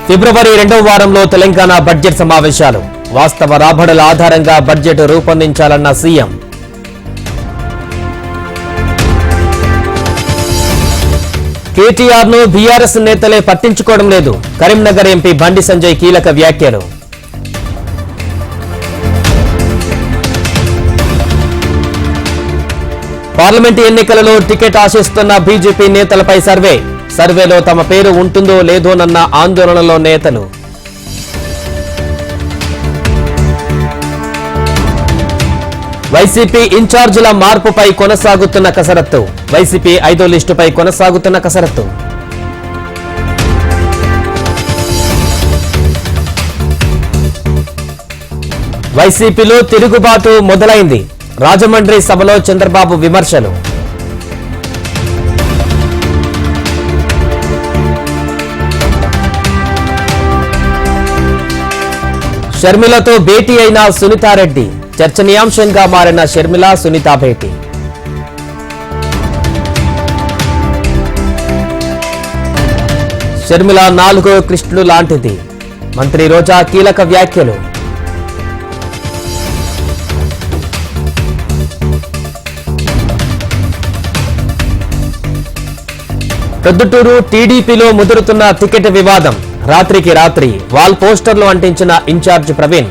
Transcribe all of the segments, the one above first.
ఫిబ్రవరి 2వ వారంలో తెలంగాణ బడ్జెట్ సమావేశాలు. వాస్తవ రాబడుల ఆధారంగా బడ్జెట్ రూపొందించాలన్న సీఎం. కేటీఆర్ ను బీఆర్ఎస్ నేతలే పట్టించుకోవడం లేదు. కరీంనగర్ ఎంపీ బండి సంజయ్ కీలక వ్యాఖ్యలు. పార్లమెంటు ఎన్నికలలో టికెట్ ఆశిస్తున్న బీజేపీ నేతలపై సర్వేలో తమ పేరు ఉంటుందో లేదోనన్న ఆందోళనలో నేతలు. వైసీపీ ఇన్ఛార్జీల మార్పుపై కొనసాగుతున్న కసరత్తు. వైసీపీ 5వ లిస్టుపై కొనసాగుతున్న కసరత్తు. వైసీపీలో తిరుగుబాటు మొదలైంది. రాజమండ్రి సభలో చంద్రబాబు విమర్శలు. షర్మిలతో భేటీ అయిన సునీతారెడ్డి. చర్చనీయాంశంగా మారిన షర్మిల సునీత భేటీ. షర్మిల 4వ కృష్ణుడు లాంటిది. మంత్రి రోజా కీలక వ్యాఖ్యలు. ప్రొద్దుటూరు టీడీపీలో ముదురుతున్న టికెట్ వివాదం. రాత్రికి రాత్రి వాల్ పోస్టర్లు అంటించిన ఇన్ఛార్జ్ ప్రవీణ్.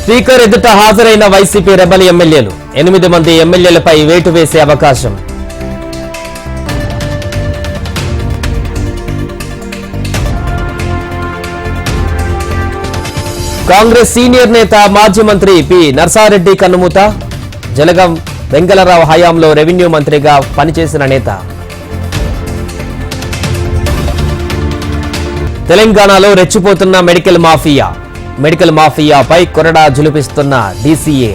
స్పీకర్ ఎదుట హాజరైన వైసీపీ రెబల్ ఎమ్మెల్యేలు. 8 మంది ఎమ్మెల్యేలపై వేటు వేసే అవకాశం. కాంగ్రెస్ సీనియర్ నేత మాజీ మంత్రి పి నర్సారెడ్డి కన్నుమూత. జలగం వెంగళరావు హయాంలో రెవెన్యూ మంత్రిగా పనిచేసిన నేత. తెలంగాణలో రెచ్చిపోతున్న మెడికల్ మాఫియా. మెడికల్ మాఫియాపై కొరడా జులిపిస్తున్న డీసీఏ.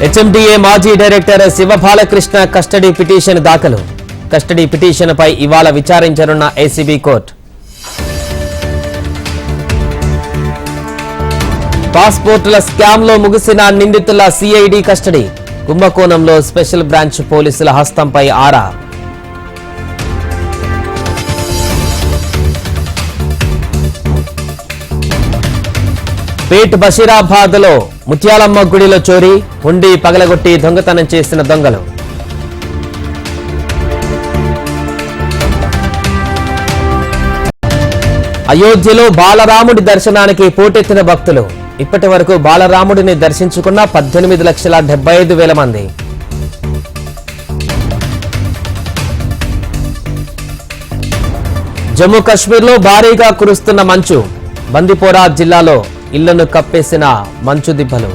హెచ్ఎండిఏ మాజీ డైరెక్టర్ శివబాలకృష్ణ కస్టడీ పిటిషన్ దాఖలు. కస్టడీ పిటిషన్పై ఇవాళ విచారించనున్న ఏసీబీ కోర్టు. పాస్పోర్టుల స్కామ్లో ముగిసిన నిందితుల సిఐడి కస్టడీ. కుంభకోణంలో స్పెషల్ బ్రాంచ్ పోలీసుల హస్తంపై ఆరా. పేట్ బషీరాబాద్లో ముత్యాలమ్మ గుడిలో చోరీ. హుండీ పగలగొట్టి దొంగతనం చేసిన దొంగలు. అయోధ్యలో బాలరాముడి దర్శనానికి పోటెత్తిన భక్తులు. ఇప్పటి వరకు బాలరాముడిని దర్శించుకున్న 18,75,000 మంది. జమ్మూ కశ్మీర్లో భారీగా కురుస్తున్న మంచు. బందిపోరా జిల్లాలో ఇళ్లను కప్పేసిన మంచు దిబ్బలు.